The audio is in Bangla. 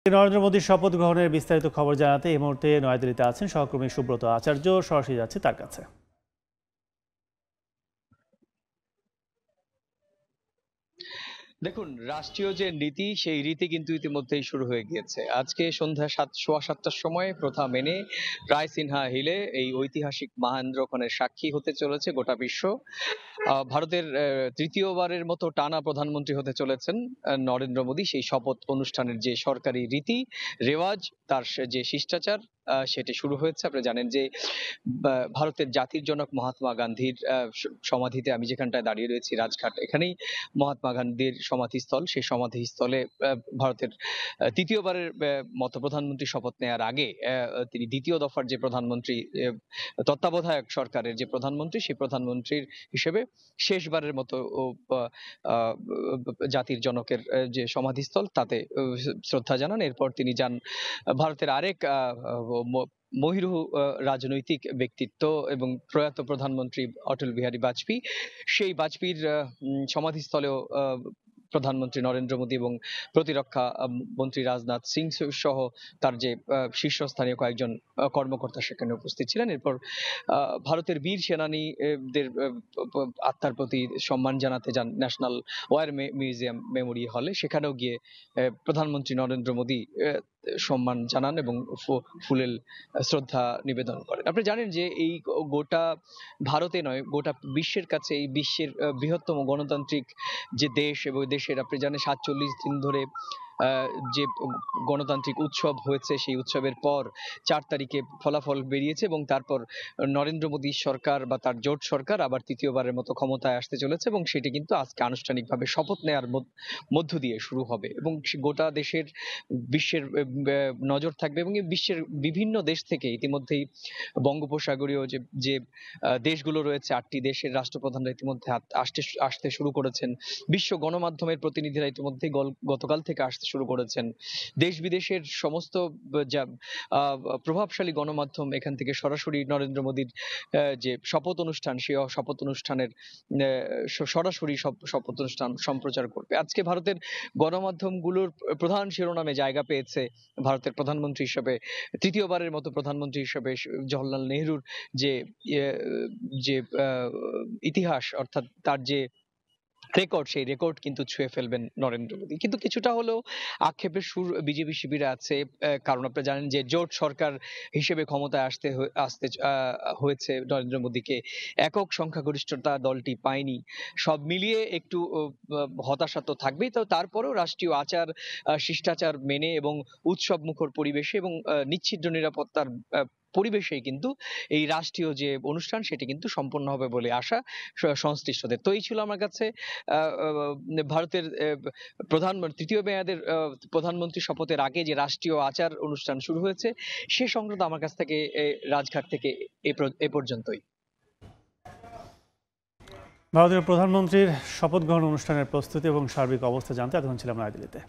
নরেন্দ্র মোদীর শপথ গ্রহণের বিস্তারিত খবর জানাতে এই মুহূর্তে নয়াদিল্লিতে আছেন সহকর্মী সুব্রত আচার্য। সরাসরি যাচ্ছে তার কাছে। দেখুন, রাষ্ট্রীয় যে রীতি সেই রীতি কিন্তু ইতিমধ্যেই শুরু হয়ে গিয়েছে। আজকে সন্ধ্যা 7:15টার সময় প্রথা মেনে রায়সিনহা হিলে এই ঐতিহাসিক মহেন্দ্রক্ষণের সাক্ষী হতে চলেছে গোটা বিশ্ব। ভারতের তৃতীয়বারের মতো টানা প্রধানমন্ত্রী হতে চলেছেন নরেন্দ্র মোদী। সেই শপথ অনুষ্ঠানের যে সরকারি রীতি রেওয়াজ, তার যে শিষ্টাচার সেটি শুরু হয়েছে। আপনি জানেন যে ভারতের জাতির জনক মহাত্মা গান্ধীর সমাধিতে আমি যেখানটায় দাঁড়িয়ে রয়েছি রাজঘাট, এখানেই মহাত্মা গান্ধীর সমাধিস্থল। সেই সমাধিস্থলে ভারতের তৃতীয়বারের মতো প্রধানমন্ত্রী শপথ নেওয়ার আগে তিনি দ্বিতীয় দফার যে প্রধানমন্ত্রী, তত্ত্বাবধায়ক সরকারের যে প্রধানমন্ত্রী, সেই প্রধানমন্ত্রীর হিসেবে শেষবারের মতো জাতির জনকের যে সমাধিস্থল তাতে শ্রদ্ধা জানান। এরপর তিনি যান ভারতের আরেক মহিরুহ রাজনৈতিক ব্যক্তিত্ব এবং প্রয়াত প্রধানমন্ত্রী অটল বিহারী বাজপেয়ী, সেই বাজপেয়ীর সমাধিস্থলেও প্রধানমন্ত্রী নরেন্দ্র মোদী এবং প্রতিরক্ষা মন্ত্রী রাজনাথ সিং সহ তার যে শীর্ষস্থানীয় কয়েকজন কর্মকর্তা সেখানে উপস্থিত ছিলেন। এরপর ভারতের বীর সেনানীদের আত্মার প্রতি সম্মান জানাতে যান ন্যাশনাল ওয়ার মিউজিয়াম মেমোরি হলে। সেখানেও গিয়ে প্রধানমন্ত্রী নরেন্দ্র মোদী সম্মান জানান এবং ফুলেল শ্রদ্ধা নিবেদন করেন। আপনি জানেন যে এই গোটা ভারতে নয়, গোটা বিশ্বের কাছে এই বিশ্বের বৃহত্তম গণতান্ত্রিক যে দেশ, এবং দেশের আপনি জানেন 47 দিন ধরে যে গণতান্ত্রিক উৎসব হয়েছে, সেই উৎসবের পর 4 তারিখে ফলাফল বেরিয়েছে এবং তারপর নরেন্দ্র মোদী সরকার বা তার জোট সরকার আবার তৃতীয়বারের মতো ক্ষমতায় আসতে চলেছে এবং সেটি কিন্তু আজকে আনুষ্ঠানিকভাবে শপথ নেওয়ার মধ্য দিয়ে শুরু হবে এবং গোটা দেশের বিশ্বের নজর থাকবে এবং বিশ্বের বিভিন্ন দেশ থেকে ইতিমধ্যেই বঙ্গোপসাগরীয় যে দেশগুলো রয়েছে, 8টি দেশের রাষ্ট্রপ্রধানরা ইতিমধ্যে আসতে শুরু করেছেন। বিশ্ব গণমাধ্যমের প্রতিনিধিরা ইতিমধ্যেই গতকাল থেকে আসতে শুরু করেছেন। দেশ বিদেশের সমস্ত যা প্রভাবশালী গণমাধ্যম এখান থেকে সরাসরি নরেন্দ্র মোদীর যে শপথ অনুষ্ঠান, সেই শপথ অনুষ্ঠানের সরাসরি শপথ অনুষ্ঠান সম্প্রচার করবে। আজকে ভারতের গণমাধ্যমগুলোর প্রধান শিরোনামে জায়গা পেয়েছে ভারতের প্রধানমন্ত্রী হিসেবে, তৃতীয়বারের মতো প্রধানমন্ত্রী হিসেবে জওহরলাল নেহরুর যে যে ইতিহাস, অর্থাৎ তার যে রেকর্ড, সেই রেকর্ড কিন্তু ছুঁয়ে ফেলবেন নরেন্দ্র মোদী। কিন্তু কিছুটা হলেও আক্ষেপের সুর বিজেপি শিবিরে আছে, কারণ আপনারা জানেন যে জোট সরকার হিসেবে ক্ষমতায় আসতে হয়েছে নরেন্দ্র মোদীকে। একক সংখ্যাগরিষ্ঠতা দলটি পায়নি। সব মিলিয়ে একটু হতাশা তো থাকবেই। তো তারপরেও রাষ্ট্রীয় আচার শিষ্টাচার মেনে এবং উৎসব মুখর পরিবেশে এবং নিচ্ছিদ্র নিরাপত্তার পরিবেশেই কিন্তু এই রাষ্ট্রীয় যে অনুষ্ঠান সেটি কিন্তু সম্পন্ন হবে বলে আশা সংশ্লিষ্টদের। তো এই ছিল আমার কাছে ভারতের তৃতীয় মেয়াদের প্রধানমন্ত্রী শপথের আগে যে রাষ্ট্রীয় আচার অনুষ্ঠান শুরু হয়েছে সে সংক্রান্ত আমার কাছ থেকে রাজঘাট থেকে এ পর্যন্তই। ভারতের প্রধানমন্ত্রীর শপথ গ্রহণ অনুষ্ঠানের প্রস্তুতি এবং সার্বিক অবস্থা জানতে এতক্ষণ ছিলাম নয়াদিল্লিতে।